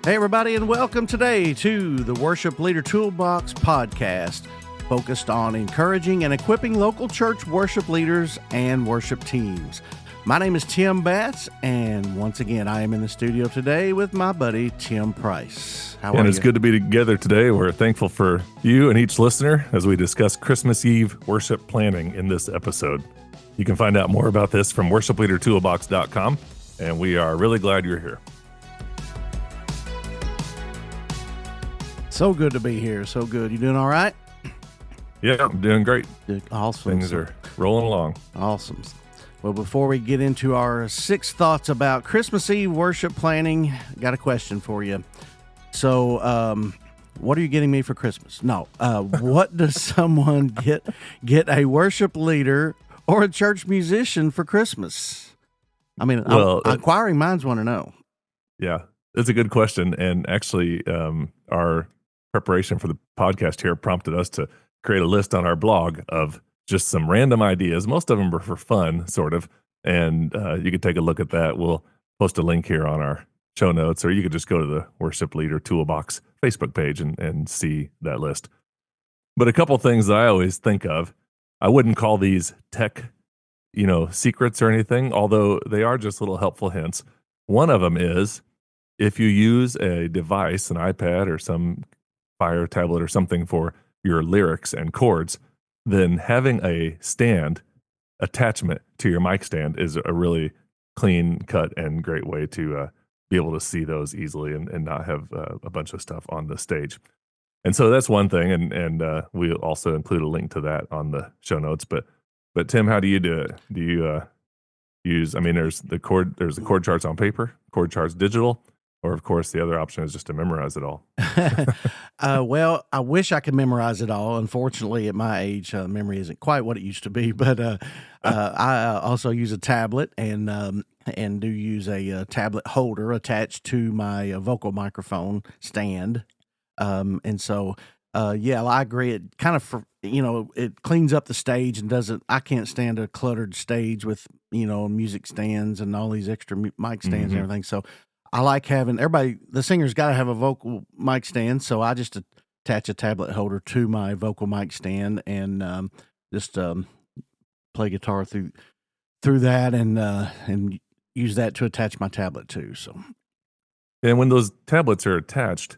Hey, everybody, and welcome today to the Worship Leader Toolbox podcast, focused on encouraging and equipping local church worship leaders and worship teams. My name is Tim Batts, and once again, I am in the studio today with my buddy, Tim Price. How are you? And it's good to be together today. We're thankful for you and each listener as we discuss Christmas Eve worship planning in this episode. You can find out more about this from worshipleadertoolbox.com, and we are really glad you're here. So good to be here. So good. You doing all right? Yeah, I'm doing great. Awesome. Things are rolling along. Awesome. Well, before we get into our 6 thoughts about Christmas Eve worship planning, I got a question for you. So, what are you getting me for Christmas? No. What does someone get a worship leader or a church musician for Christmas? I mean, inquiring minds want to know. Yeah, it's a good question. And actually, our preparation for the podcast here prompted us to create a list on our blog of just some random ideas. Most of them are for fun, sort of. And you can take a look at that. We'll post a link here on our show notes, or you could just go to the Worship Leader Toolbox Facebook page and see that list. But a couple things that I always think of, I wouldn't call these tech, secrets or anything, although they are just little helpful hints. One of them is if you use a device, an iPad or some Fire tablet or something for your lyrics and chords, then having a stand attachment to your mic stand is a really clean cut and great way to be able to see those easily and not have a bunch of stuff on the stage. And so that's one thing, and we'll also include a link to that on the show notes. But Tim, how do you do it? Do you use? I mean, there's the chord charts on paper, chord charts digital. Or, of course, the other option is just to memorize it all. Well, I wish I could memorize it all. Unfortunately, at my age, memory isn't quite what it used to be. But I also use a tablet and do use a tablet holder attached to my vocal microphone stand. And so, I agree. It kind of, it cleans up the stage and doesn't. I can't stand a cluttered stage with, music stands and all these extra mic stands and everything. So I like having the singer's got to have a vocal mic stand. So I just attach a tablet holder to my vocal mic stand and just play guitar through that and use that to attach my tablet too. So, and when those tablets are attached,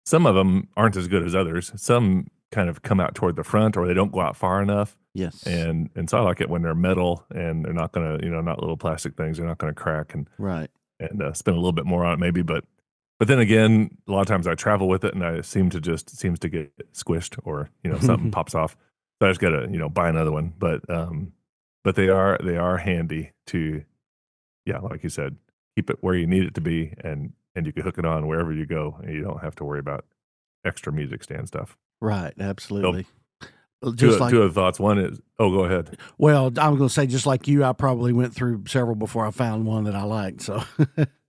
some of them aren't as good as others. Some kind of come out toward the front, or they don't go out far enough. Yes, and so I like it when they're metal and they're not gonna, not little plastic things. They're not gonna crack and right. And spend a little bit more on it maybe, but then again, a lot of times I travel with it and it seems to get squished or something pops off. So I just gotta buy another one. But they are handy to, like you said, keep it where you need it to be, and you can hook it on wherever you go, and you don't have to worry about extra music stand stuff. Right, absolutely. Two other thoughts. One is, go ahead. Well, I'm going to say, just like you, I probably went through several before I found one that I liked. So,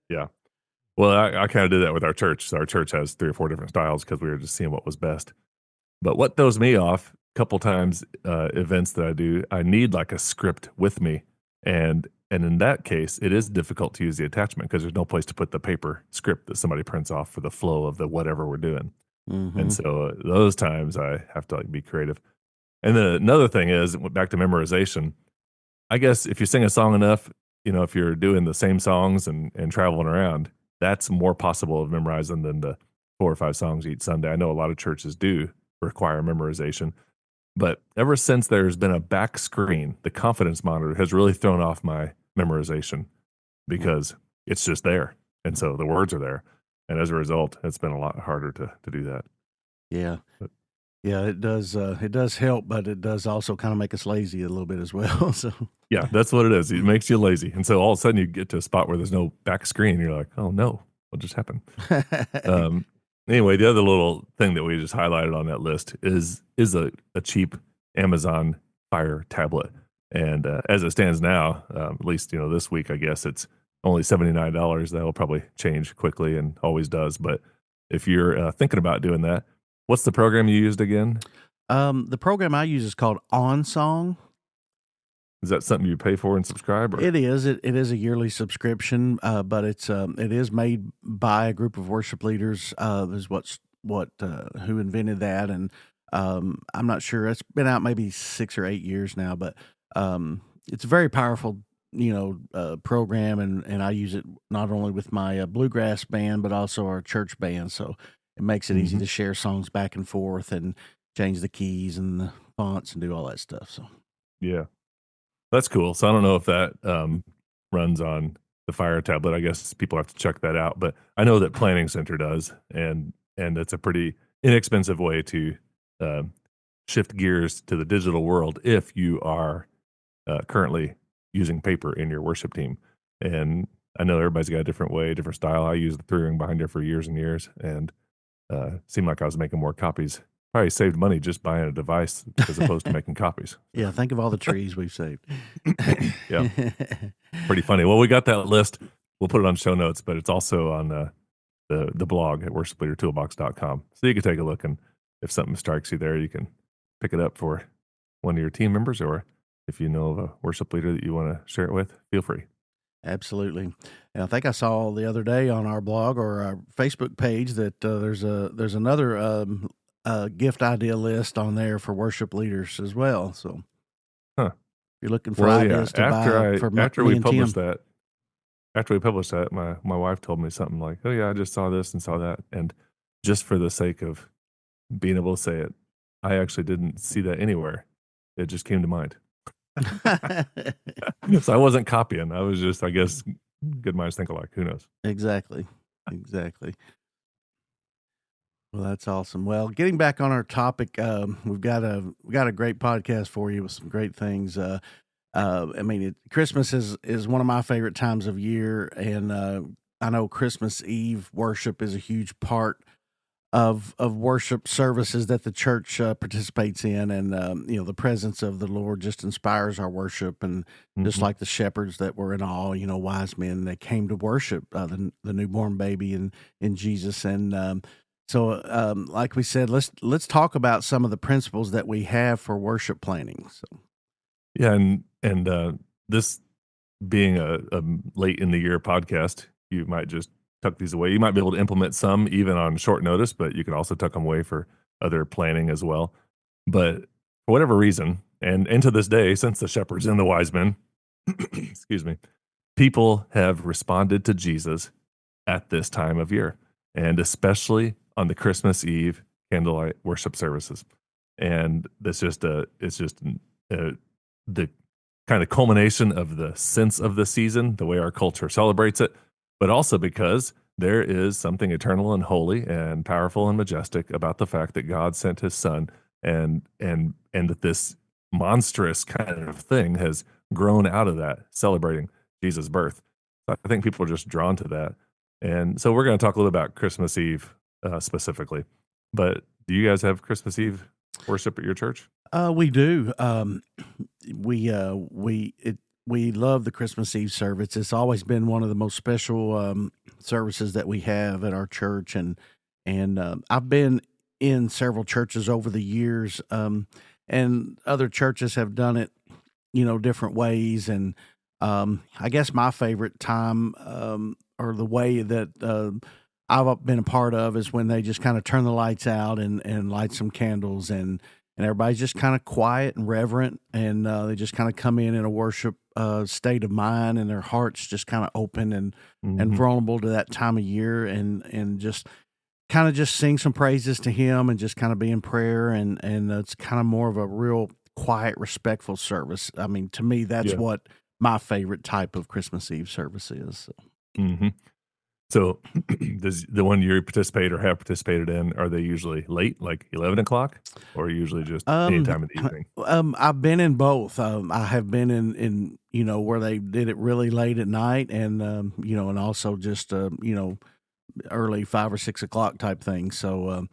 yeah. Well, I kind of did that with our church. So our church has 3 or 4 different styles because we were just seeing what was best. But what throws me off a couple times, events that I do, I need like a script with me. And in that case, it is difficult to use the attachment because there's no place to put the paper script that somebody prints off for the flow of the whatever we're doing. And so those times I have to be creative. And then another thing is, back to memorization, I guess if you sing a song enough, if you're doing the same songs and traveling around, that's more possible of memorizing than the 4 or 5 songs each Sunday. I know a lot of churches do require memorization. But ever since there's been a back screen, the confidence monitor has really thrown off my memorization because it's just there. And so the words are there. And as a result, it's been a lot harder to do that. Yeah. Yeah, it does. It does help, but it does also kind of make us lazy a little bit as well. So yeah, that's what it is. It makes you lazy, and so all of a sudden you get to a spot where there's no back screen. And you're like, oh no, what just happened? Anyway, the other little thing that we just highlighted on that list is a cheap Amazon Fire tablet, and as it stands now, at least this week, I guess it's only $79. That will probably change quickly and always does. But if you're thinking about doing that, what's the program you used again? The program I use is called OnSong. Is that something you pay for and subscribe, or? It is. It is a yearly subscription, but it is made by a group of worship leaders. Is what who invented that, and I'm not sure. It's been out maybe 6 or 8 years now, but it's a very powerful, program, and I use it not only with my bluegrass band, but also our church band. So it makes it easy Mhm. to share songs back and forth and change the keys and the fonts and do all that stuff. So. Yeah. That's cool. So I don't know if that, runs on the Fire tablet. I guess people have to check that out, but I know that Planning Center does, and it's a pretty inexpensive way to, um, shift gears to the digital world if you are, currently using paper in your worship team. And I know everybody's got a different way, different style. I used the 3-ring binder for years and years, and, seemed like I was making more copies. Probably saved money just buying a device as opposed to making copies. Yeah, think of all the trees we've saved. Yeah. Pretty funny. Well, we got that list. We'll put it on show notes, but it's also on the blog at worshipleadertoolbox.com. So you can take a look, and if something strikes you there, you can pick it up for one of your team members, or if you know of a worship leader that you want to share it with, feel free. Absolutely. And I think I saw the other day on our blog or our Facebook page that there's another gift idea list on there for worship leaders as well. So Huh. if you're looking for Well, yeah. ideas to buy for After me we and published Tim. that, my wife told me something like, "Oh yeah, I just saw this and saw that," and just for the sake of being able to say it, I actually didn't see that anywhere. It just came to mind. So I wasn't copying. I was just, I guess, good minds think alike. Who knows? Exactly. Exactly. Well, that's awesome. Well, getting back on our topic, we got a great podcast for you with some great things. I mean, Christmas is one of my favorite times of year, and I know Christmas Eve worship is a huge part of worship services that the church participates in, and the presence of the Lord just inspires our worship, and just Mhm. like the shepherds that were in awe, wise men that came to worship the newborn baby in Jesus, and like we said, let's talk about some of the principles that we have for worship planning. So. Yeah, and this being a late in the year podcast, you might just tuck these away. You might be able to implement some even on short notice, but you can also tuck them away for other planning as well. But for whatever reason, and to this day, since the shepherds and the wise men, excuse me, people have responded to Jesus at this time of year, and especially on the Christmas Eve candlelight worship services. And that's just it's just the kind of culmination of the sense of the season, the way our culture celebrates it, but also because there is something eternal and holy and powerful and majestic about the fact that God sent his son, and that this monstrous kind of thing has grown out of that, celebrating Jesus' birth. So I think people are just drawn to that. And so we're going to talk a little about Christmas Eve specifically. But do you guys have Christmas Eve worship at your church? We do. We love the Christmas Eve service. It's always been one of the most special services that we have at our church, and I've been in several churches over the years, and other churches have done it, different ways. And I guess my favorite time, or the way that I've been a part of, is when they just kind of turn the lights out and light some candles, and everybody's just kind of quiet and reverent, and they just kind of come in a worship state of mind, and their hearts just kind of open and Hmm. vulnerable to that time of year, and just kind of just sing some praises to him, and just kind of be in prayer, and it's kind of more of a real quiet, respectful service. I mean, to me, that's Yeah. what my favorite type of Christmas Eve service is. So. Hmm. So, does the one you participate or have participated in, are they usually late, like 11 o'clock, or usually just any Um, time in the evening? I've been in both. I have been in where they did it really late at night, and and also just early 5 or 6 o'clock type thing. So,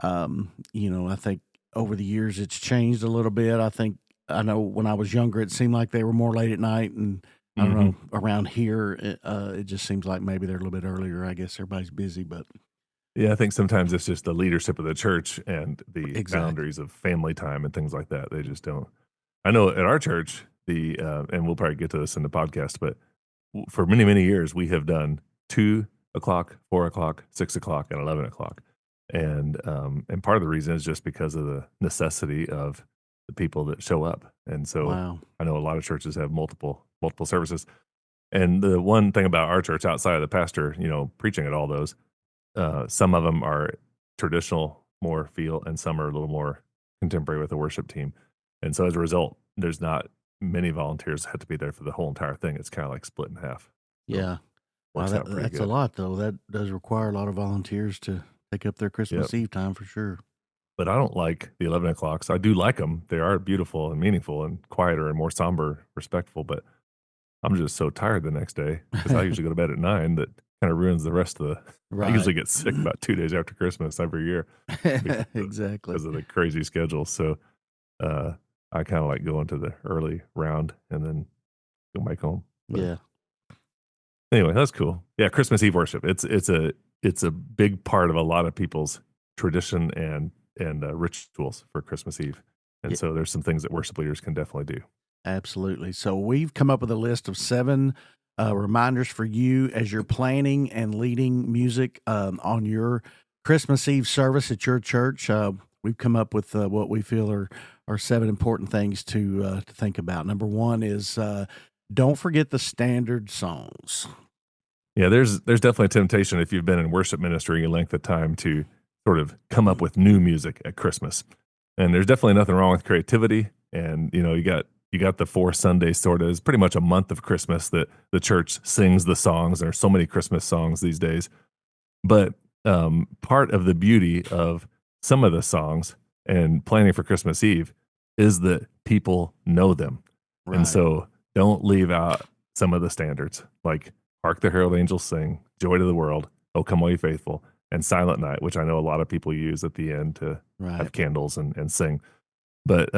I think over the years it's changed a little bit. I know when I was younger, it seemed like they were more late at night, and I don't Hmm. know, around here, it just seems like maybe they're a little bit earlier. I guess everybody's busy, but Yeah, I think sometimes it's just the leadership of the church and the exactly. boundaries of family time and things like that. They just don't. I know at our church, and we'll probably get to this in the podcast, but for many, many years, we have done 2 o'clock, 4 o'clock, 6 o'clock, and 11 o'clock. And part of the reason is just because of the necessity of the people that show up. And so Wow. I know a lot of churches have multiple services. And the one thing about our church, outside of the pastor, preaching at all those, some of them are traditional, more feel, and some are a little more contemporary with the worship team. And so as a result, there's not many volunteers that have to be there for the whole entire thing. It's kind of like split in half. So Yeah. Wow, works out pretty that's a good. lot, though. That does require a lot of volunteers to take up their Yep. Christmas Eve time for sure. But I don't like the 11 o'clocks. I do like them. They are beautiful and meaningful and quieter and more somber, respectful. But I'm just so tired the next day because I usually go to bed at 9 that kind of ruins the rest of the. I usually Right. get sick about 2 days after Christmas every year Exactly. because of the crazy schedule. So uh, I kind of like going to the early round and then go back home. But Yeah. anyway, that's cool. Yeah, Christmas Eve worship. It's a big part of a lot of people's tradition and rituals for Christmas Eve. And Yeah. so there's some things that worship leaders can definitely do. Absolutely. So we've come up with a list of 7 reminders for you as you're planning and leading music on your Christmas Eve service at your church. We've come up with what we feel are 7 important things to think about. Number 1 is don't forget the standard songs. Yeah, there's definitely a temptation if you've been in worship ministry a length of time to sort of come up with new music at Christmas. And there's definitely nothing wrong with creativity. And you got the 4 Sundays, sort of. It's pretty much a month of Christmas that the church sings the songs. There's so many Christmas songs these days. But part of the beauty of some of the songs and planning for Christmas Eve is that people know them. And Right. so don't leave out some of the standards, like Hark the Herald Angels Sing, Joy to the World, Oh Come All Ye Faithful, and Silent Night, which I know a lot of people use at the end to Right. have candles and sing. But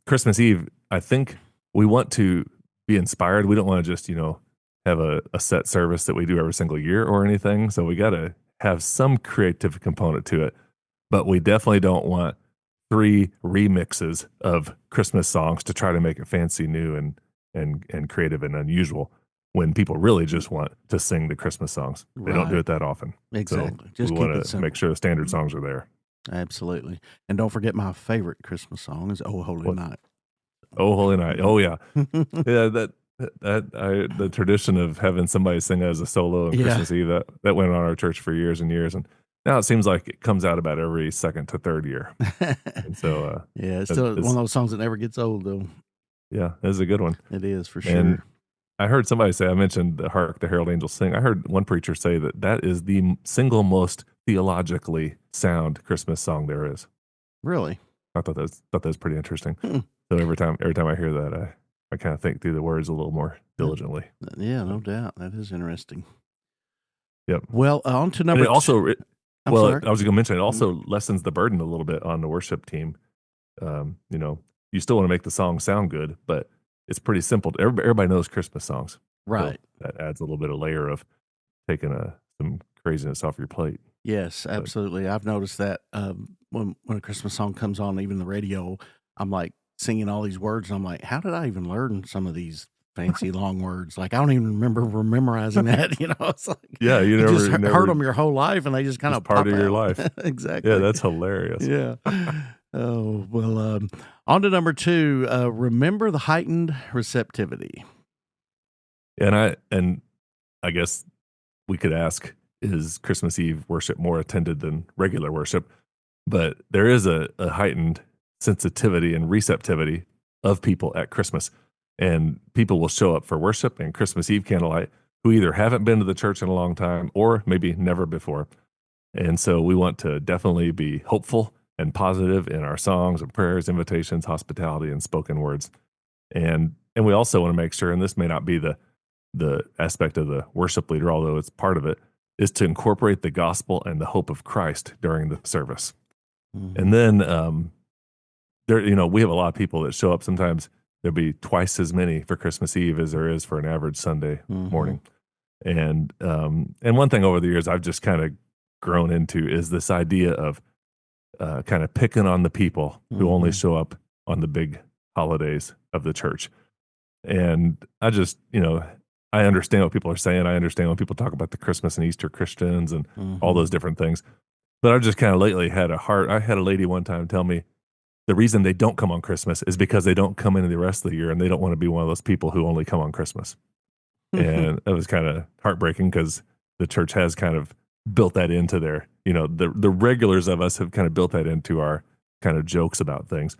Christmas Eve, I think we want to be inspired. We don't want to just, have a set service that we do every single year or anything. So we got to have some creative component to it. But we definitely don't want 3 remixes of Christmas songs to try to make it fancy, new, and creative and unusual when people really just want to sing the Christmas songs. They don't do Right. it that often. Exactly. So Just we keep it want to simple. make sure the standard songs are there. Absolutely. And don't forget my favorite Christmas song is Oh Holy What? Night. Oh, Holy Night. Oh, yeah. Yeah, the tradition of having somebody sing as a solo on Yeah. Christmas Eve, that went on our church for years and years. And now it seems like it comes out about every second to third year. And so Yeah, it's still one of those songs that never gets old, though. yeah, it's a good one. It is for And sure. I heard somebody say, I mentioned the Hark the Herald Angels Sing. I heard one preacher say that is the single most theologically sound Christmas song there is. Really? I thought that was pretty interesting. Hmm. So every time I hear that, I kind of think through the words a little more diligently. Yeah, no doubt. That is interesting. Yep. Well, on to And number it also, I'm well, sorry. I was going to mention, it also lessens the burden a little bit on the worship team. You still want to make the song sound good, but it's pretty simple. Everybody knows Christmas songs. Right. So that adds a little bit of layer of taking some craziness off your plate. Yes, absolutely. I've noticed that when a Christmas song comes on, even the radio, I'm like singing all these words, and I'm like, how did I even learn some of these fancy long words? Like I don't even remember memorizing that. It's like Yeah, you just never heard them your whole life, and they just kind it's of part pop of your out. life. Exactly. Yeah, that's hilarious. Yeah. Oh well. On to number 2. Remember the heightened receptivity. And I guess we could ask, is Christmas Eve worship more attended than regular worship? But there is a heightened sensitivity and receptivity of people at Christmas. And people will show up for worship and Christmas Eve candlelight who either haven't been to the church in a long time or maybe never before. And so we want to definitely be hopeful and positive in our songs and prayers, invitations, hospitality, and spoken words. And we also want to make sure, and this may not be the aspect of the worship leader, although it's part of it, is to incorporate the gospel and the hope of Christ during the service. Mhm. And then we have a lot of people that show up. Sometimes there'll be twice as many for Christmas Eve as there is for an average Sunday morning. And one thing over the years I've just kind of grown into is this idea of kind of picking on the people who only show up on the big holidays of the church. And I just, I understand what people are saying. I understand when people talk about the Christmas and Easter Christians and all Mhm. those different things. But I've just kind of lately had a heart. I had a lady one time tell me the reason they don't come on Christmas is because they don't come into the rest of the year and they don't want to be one of those people who only come on Christmas. And that was kind of heartbreaking because the church has kind of built that into their, the regulars of us have kind of built that into our kind of jokes about things.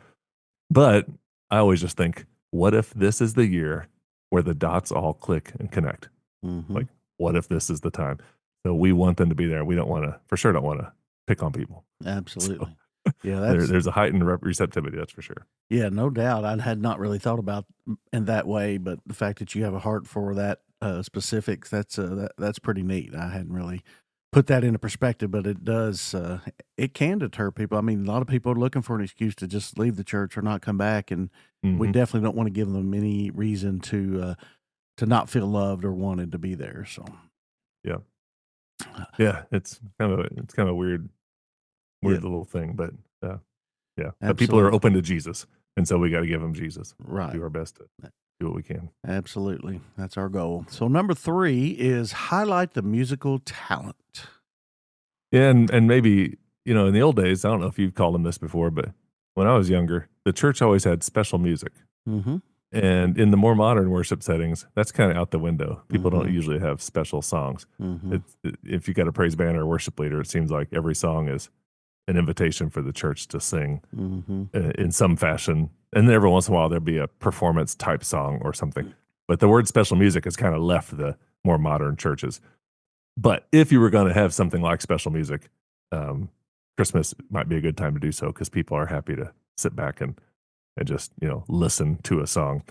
But I always just think, what if this is the year where the dots all click and connect? Mhm. Like, what if this is the time? So we want them to be there. We don't want to, for sure, don't want to pick on people. So Absolutely. Yeah, there's a heightened receptivity, that's for sure. yeah, no doubt. I had not really thought about in that way, but the fact that you have a heart for that specifics, that's pretty neat. I hadn't really put that into perspective, but it does. It can deter people. I mean, a lot of people are looking for an excuse to just leave the church or not come back, and we Hmm. definitely don't want to give them any reason to not feel loved or wanted to be there. So, Yeah, yeah, it's kind of a yeah, weird little thing, but yeah. But people are absolutely open to Jesus, and so we got to give them Jesus. right. Do our best to do what we can. Absolutely, that's our goal. So, number 3 is highlight the musical talent. Yeah, and maybe in the old days, I don't know if you've called them this before, but when I was younger, the church always had special music. Mm-hmm. And in the more modern worship settings, that's kind of out the window. People don't Mm-hmm. usually have special songs. Mm-hmm. If you got a praise band or a worship leader, it seems like every song is an invitation for the church to sing Mm-hmm. in some fashion. And then every once in a while, there'll be a performance type song or something. But the word special music has kind of left the more modern churches. But if you were going to have something like special music, um, Christmas might be a good time to do so because people are happy to sit back and just listen to a song.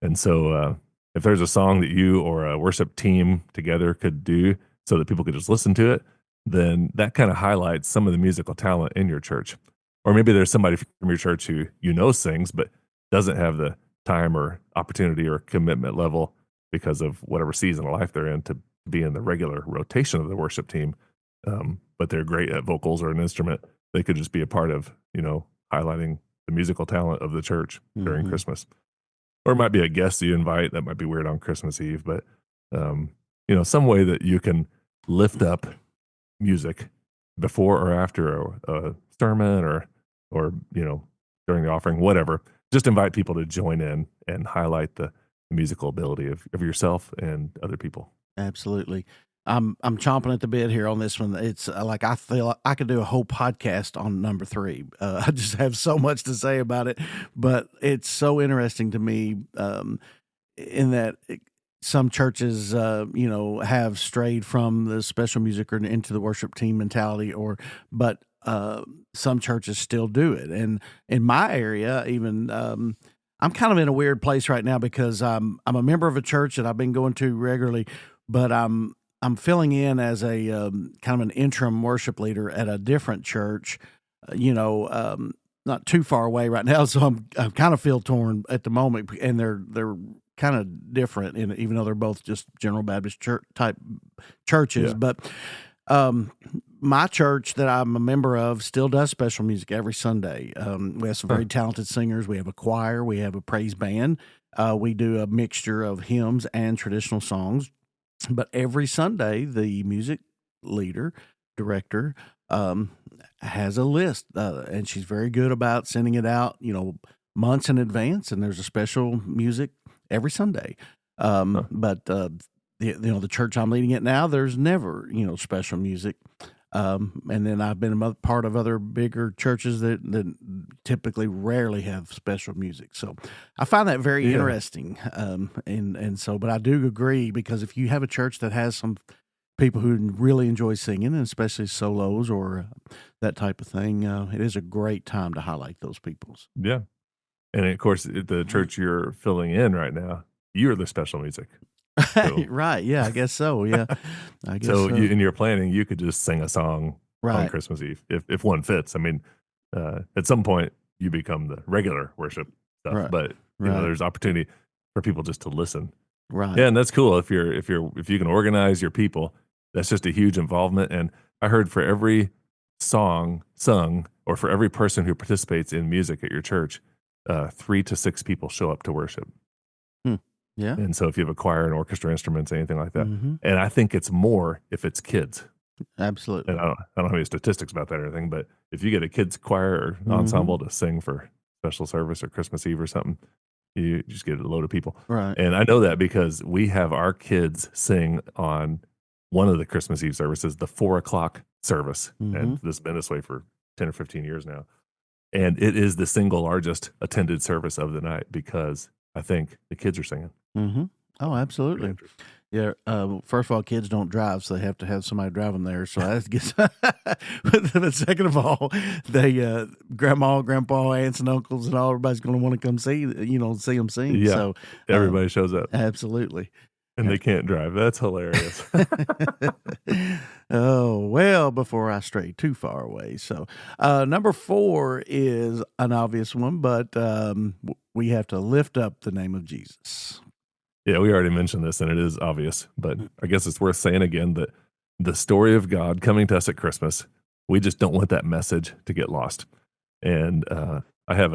And so, if there's a song that you or a worship team together could do so that people could just listen to it, then that kind of highlights some of the musical talent in your church. Or maybe there's somebody from your church who sings, but doesn't have the time or opportunity or commitment level because of whatever season of life they're in to be in the regular rotation of the worship team. But they're great at vocals or an instrument. They could just be a part of, highlighting the musical talent of the church during Mm-hmm. Christmas. Or it might be a guest you invite. That might be weird on Christmas Eve, but um, some way that you can lift up music before or after a sermon or during the offering, whatever. Just invite people to join in and highlight the musical ability of yourself and other people. Absolutely. I'm chomping at the bit here on this one. It's like I feel I could do a whole podcast on number 3. I just have so much to say about it, but it's so interesting to me in that some churches, have strayed from the special music or into the worship team mentality, but some churches still do it. And in my area, even I'm kind of in a weird place right now because I'm a member of a church that I've been going to regularly, but I'm filling in as a kind of an interim worship leader at a different church, not too far away right now. So I kind of feel torn at the moment, and they're kind of different, even though they're both just General Baptist church type churches. Yeah. But um, my church that I'm a member of still does special music every Sunday. We have some Huh. very talented singers. We have a choir. We have a praise band. We do a mixture of hymns and traditional songs. But every Sunday, the music leader, director, um, has a list, and she's very good about sending it out, months in advance. And there's a special music every Sunday. Huh. But the church I'm leading it now, there's never special music. And then I've been a part of other bigger churches that typically rarely have special music. So I find that very Yeah. interesting. And so, but I do agree because if you have a church that has some people who really enjoy singing, and especially solos or that type of thing, it is a great time to highlight those people's. Yeah. And of course, at the church you're filling in right now, you're the special music. So, Right. Yeah, I guess so. Yeah, I guess so so. in your planning, you could just sing a song on Right. Christmas Eve if one fits. I mean, at some point you become the regular worship stuff, Right. but Right. there's opportunity for people just to listen. Right. Yeah, and that's cool if you can organize your people. That's just a huge involvement. And I heard for every song sung or for every person who participates in music at your church, 3 to 6 people show up to worship. Hmm. Yeah. And so if you have a choir and orchestra instruments, anything like that. Mhm. And I think it's more if it's kids. And Absolutely. I don't have any statistics about that or anything, but if you get a kids choir or Mhm. ensemble to sing for special service or Christmas Eve or something, you just get a load of people. Right. And I know that because we have our kids sing on one of the Christmas Eve services, the 4 o'clock service. And Mhm. this has been this way for 10 or 15 years now. And it is the single largest attended service of the night because I think the kids are singing. Mhm. Oh, So pretty absolutely. interesting. Yeah, first of all, kids don't drive, so they have to have somebody drive them there, so that gets but second of all, they, grandma, grandpa, aunts, and uncles, and all everybody's gonna wanna come see them sing, Yeah. so, Everybody shows up absolutely. and they can't drive. That's hilarious. Oh, well, before I stray too far away, so, number 4 is an obvious one, but, we have to lift up the name of Jesus. Yeah, we already mentioned this and it is obvious, but Mm. I guess it's worth saying again that the story of God coming to us at Christmas, we just don't want that message to get lost. And I have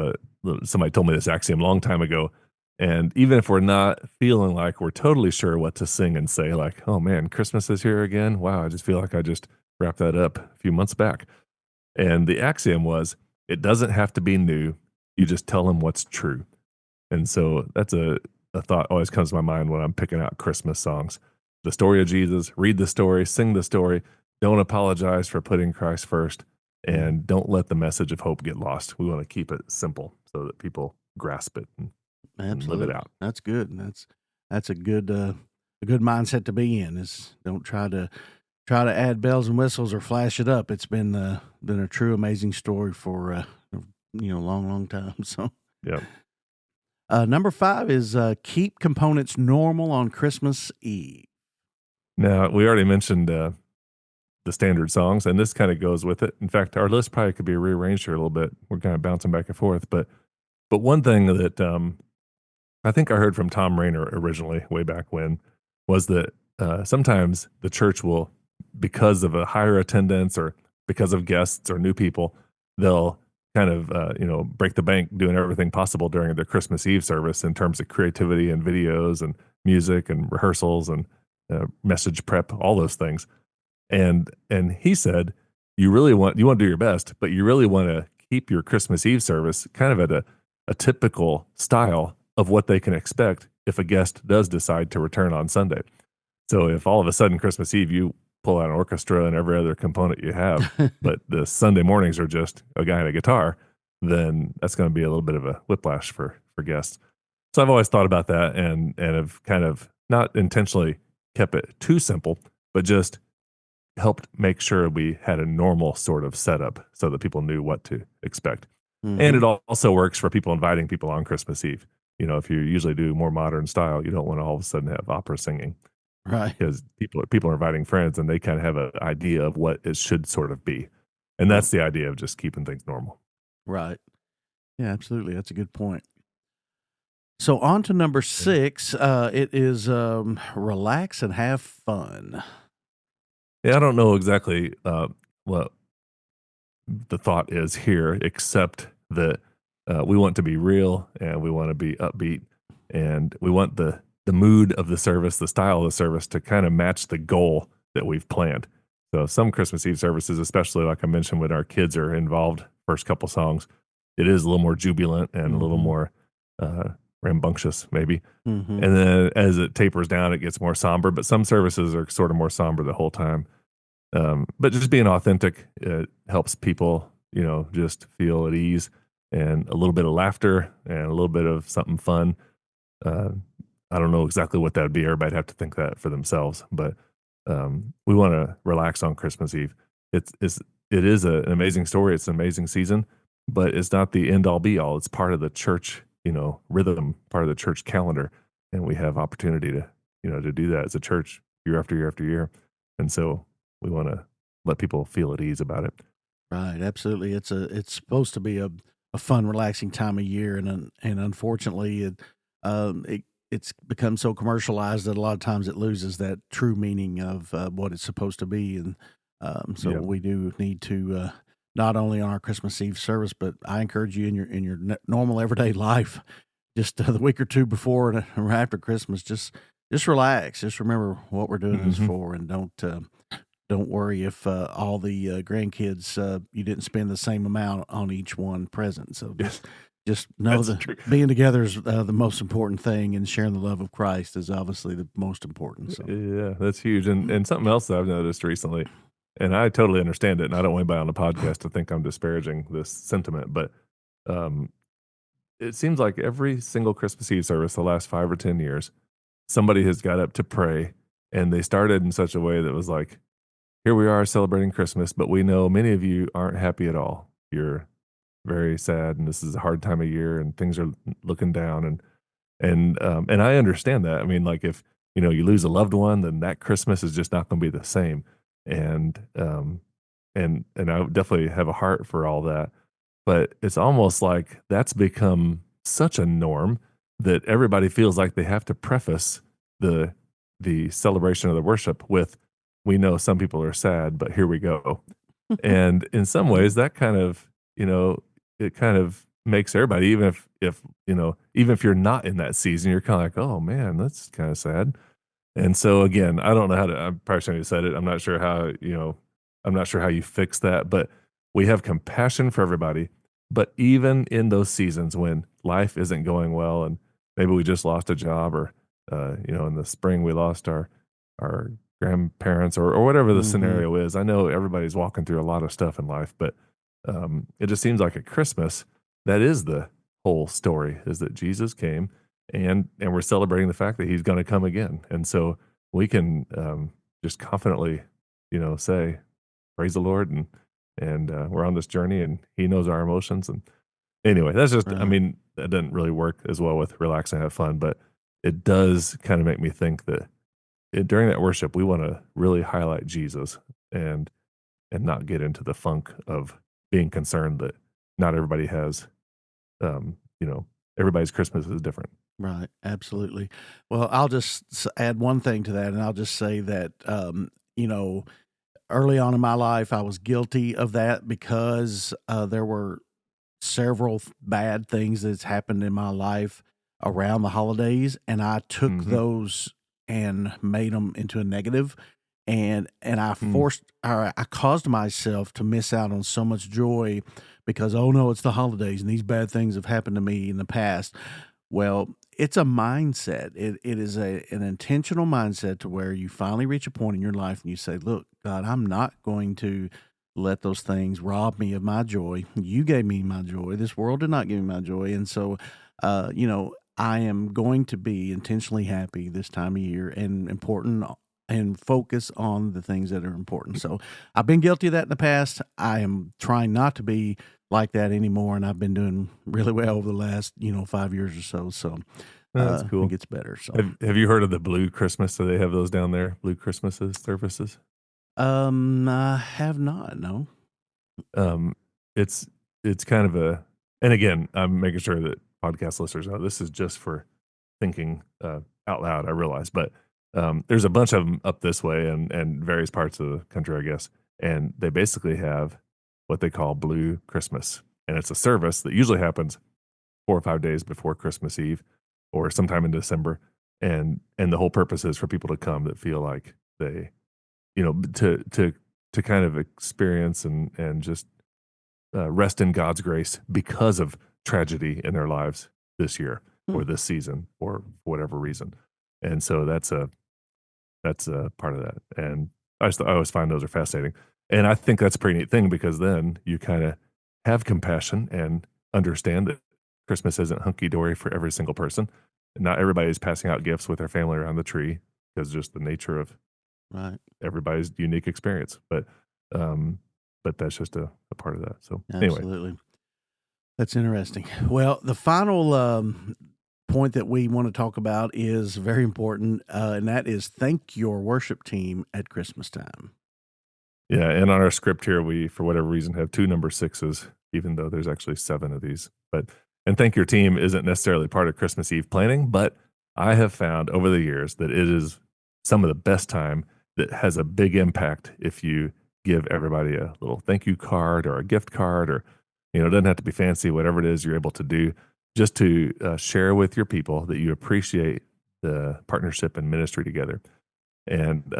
somebody told me this axiom a long time ago. And even if we're not feeling like we're totally sure what to sing and say, like, oh man, Christmas is here again. Wow, I just feel like I just wrapped that up a few months back. And the axiom was it doesn't have to be new. You just tell them what's true. And so that's a thought always comes to my mind when I'm picking out Christmas songs. The story of Jesus, read the story, sing the story. Don't apologize for putting Christ first, Mm. and don't let the message of hope get lost. We want to keep it simple so that people grasp it and live it Absolutely. out. That's good. That's a good mindset to be in is don't try to add bells and whistles or flash it up. It's been a true amazing story for long, long time. So Yeah. number 5 is keep components normal on Christmas Eve. Now, we already mentioned the standard songs, and this kind of goes with it. In fact, our list probably could be rearranged here a little bit. We're kind of bouncing back and forth, but one thing that I think I heard from Tom Rainer originally, way back when, was that sometimes the church will, because of a higher attendance or because of guests or new people, they'll kind of break the bank doing everything possible during their Christmas Eve service in terms of creativity and videos and music and rehearsals and message prep, all those things. And he said, you want to do your best, but you really want to keep your Christmas Eve service kind of at a typical style of what they can expect if a guest does decide to return on Sunday. So if all of a sudden Christmas Eve you pull out an orchestra and every other component you have, but the Sunday mornings are just a guy and a guitar, then that's going to be a little bit of a whiplash for guests. So I've always thought about that and have kind of not intentionally kept it too simple, but just helped make sure we had a normal sort of setup so that people knew what to expect. And Hmm. it also works for people inviting people on Christmas Eve. You know, if you usually do more modern style, you don't want to all of a sudden have opera singing Right. because people are inviting friends and they kind of have an idea of what it should sort of be. And r- that's the idea of just keeping things normal. Right. Yeah, absolutely. That's a good point. So on to number Yeah. 6. It is relax and have fun. Yeah, I don't know exactly what the thought is here, except that we want to be real and we want to be upbeat and we want the mood of the service, the style of the service to kind of match the goal that we've planned. So some Christmas Eve services, especially like I mentioned when our kids are involved, first couple songs, it is a little more jubilant and a little Mhm. more uh, rambunctious, maybe. Mhm. And then as it tapers down, it gets more somber. But some services are sort of more somber the whole time. But just being authentic, it helps people, just feel at ease and a little bit of laughter and a little bit of something fun. Uh, I don't know exactly what that'd be. Everybody'd have to think that for themselves, but we want to relax on Christmas Eve. It is an amazing story. It's an amazing season, but it's not the end all be all. It's part of the church, rhythm, part of the church calendar, and we have opportunity to do that as a church year after year after year. And so we want to let people feel at ease about it. Right, absolutely. It's supposed to be a fun, relaxing time of year, and unfortunately, it's become so commercialized that a lot of times it loses that true meaning of what it's supposed to be, and so Yeah. we do need to not only on our Christmas Eve service, but I encourage you in your normal everyday life just the week or two before or after Christmas, just relax. Just remember what we're doing this Hmm. for, and don't worry if all the grandkids you didn't spend the same amount on each one present. So just know That's that true. being together is the most important thing, and sharing the love of Christ is obviously the most important. So Yeah, that's huge. And something else that I've noticed recently, and I totally understand it, and I don't want anybody on the podcast to think I'm disparaging this sentiment, but um, it seems like every single Christmas Eve service the last 5 or 10 years, somebody has got up to pray, and they started in such a way that was like, here we are celebrating Christmas, but we know many of you aren't happy at all. You're very sad, and this is a hard time of year, and things are looking down, and I understand that. I mean, like, if, you lose a loved one, then that Christmas is just not gonna be the same, and I definitely have a heart for all that, but it's almost like that's become such a norm that everybody feels like they have to preface the the celebration of the worship with, "We know some people are sad, but here we go." And in some ways, that kind of, it kind of makes everybody, even if you're not in that season, you're kinda like, "Oh, man, that's kinda sad." And so, again, I don't know how to I probably shouldn't have said it. I'm not sure how you fix that, but we have compassion for everybody. But even in those seasons when life isn't going well and maybe we just lost a job, or, in the spring, we lost our grandparents, or whatever the hmm scenario is. I know everybody's walking through a lot of stuff in life, but, it just seems like at Christmas, that is the whole story, is that Jesus came, and we're celebrating the fact that he's gonna come again, and so we can, just confidently, say, "Praise the Lord," and we're on this journey, and he knows our emotions, and anyway, that's just, I right. mean, that doesn't really work as well with relax and have fun, but it does kinda make me think that during that worship, we wanna really highlight Jesus, and not get into the funk of being concerned that not everybody has, um, you know, everybody's Christmas is different. Right, absolutely. Well, I'll just add one thing to that, and I'll just say that, early on in my life, I was guilty of that because there were several bad things that's happened in my life around the holidays, and I took Mhm. those and made them into a negative, and Mm. I caused myself to miss out on so much joy because, "Oh, no, it's the holidays, and these bad things have happened to me in the past." Well, it's a mindset. It is an intentional mindset to where you finally reach a point in your life and you say, "Look, God, I'm not going to let those things rob me of my joy. You gave me my joy. This world did not give me my joy." And so, I am going to be intentionally happy this time of year and important and focus on the things that are important. So I've been guilty of that in the past. I am trying not to be like that anymore, and I've been doing really well over the last, 5 years or so. So, That's it cool. gets better. So, Have you heard of the Blue Christmas? Do they have those down there? Blue Christmases, services? I have not, no. Um, it's it's kind of a, and again, I'm making sure that podcast listeners know this is just for thinking, out loud, I realize, but, there's a bunch of them up this way and various parts of the country, I guess, and they basically have what they call Blue Christmas, and it's a service that usually happens 4 or 5 days before Christmas Eve or sometime in December, and the whole purpose is for people to come that feel like they, to kind of experience and just, rest in God's grace because of tragedy in their lives this year Hmm, or this season or whatever reason. And so that's a part of that. And I always find those are fascinating. And I think that's a pretty neat thing because then you kind of have compassion and understand that Christmas isn't hunky dory for every single person. Not everybody's passing out gifts with their family around the tree because just the nature of right. everybody's unique experience. Um, but that's just a part of that. So anyway, Absolutely. That's interesting. Well, the final, point that we wanna talk about is very important, and that is thank your worship team at Christmas time. yeah, and on our script here, we, for whatever reason, have 2 number 6s, even though there's actually 7 of these. But and thank your team isn't necessarily part of Christmas Eve planning, but I have found over the years that it is some of the best time that has a big impact if you give everybody a little thank you card or a gift card, or, it doesn't have to be fancy, whatever it is you're able to do. just to share with your people that you appreciate the partnership and ministry together. And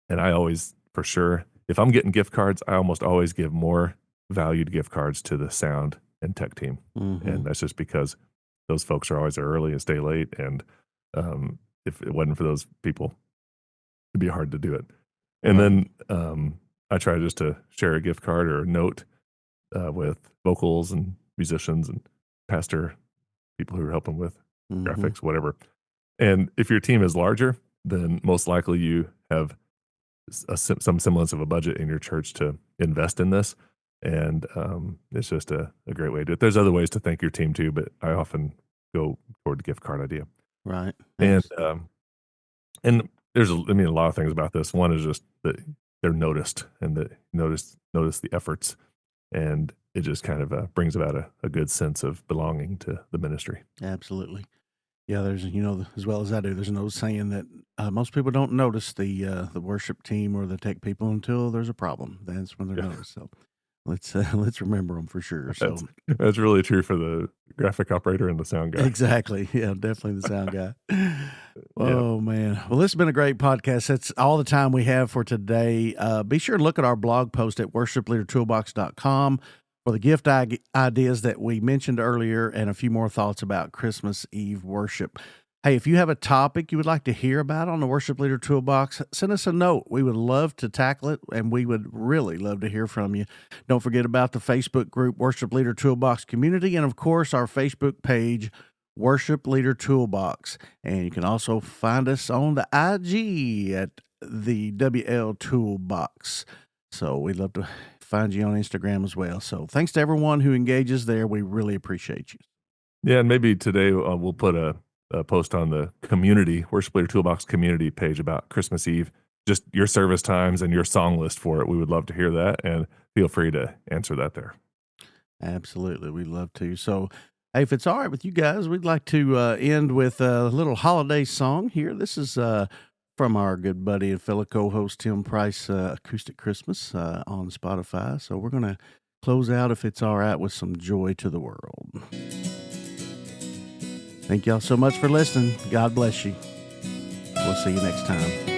I always, for sure, if I'm getting gift cards, I almost always give more valued gift cards to the sound and tech team. Mm-hmm. And that's just because those folks are always there early and stay late. And if it wasn't for those people, it'd be hard to do it. And Right. then I try just to share a gift card or a note with vocals and musicians and pastor people who are helping with Mm-hmm. graphics, whatever. And if your team is larger, then most likely you have some semblance of a budget in your church to invest in this. And it's just a great way to do it. There's other ways to thank your team too, but I often go toward the gift card idea. Right. And and there's a lot of things about this. One is just that they're noticed and that notice the efforts, and it just kind of brings about a good sense of belonging to the ministry. Absolutely. Yeah, there's as well as I do. There's an old saying that most people don't notice the worship team or the tech people until there's a problem. That's when they're Yeah. noticed. So let's let's remember them for sure. So That's really true for the graphic operator and the sound guy. exactly, yeah, definitely the sound guy. Yeah. Oh man, well, this has been a great podcast. That's all the time we have for today. Be sure to look at our blog post at worshipleadertoolbox.com for the gift ideas that we mentioned earlier and a few more thoughts about Christmas Eve worship. Hey, if you have a topic you would like to hear about on the Worship Leader Toolbox, send us a note. We would love to tackle it, and we would really love to hear from you. Don't forget about the Facebook group, Worship Leader Toolbox Community, and of course, our Facebook page, Worship Leader Toolbox. And you can also find us on the IG at the WL Toolbox. So we'd love to find you on Instagram as well. So thanks to everyone who engages there. We really appreciate you. Yeah, and maybe today we'll put a post on the community, Worship Leader Toolbox community page about Christmas Eve, just your service times and your song list for it. We would love to hear that, and feel free to answer that there. Absolutely. We'd love to. So, hey, if it's all right with you guys, we'd like to end with a little holiday song here. This is from our good buddy and fellow co-host Tim Price, Acoustic Christmas on Spotify. So we're going to close out, if it's all right, with some Joy to the World. Thank y'all so much for listening. God bless you. We'll see you next time.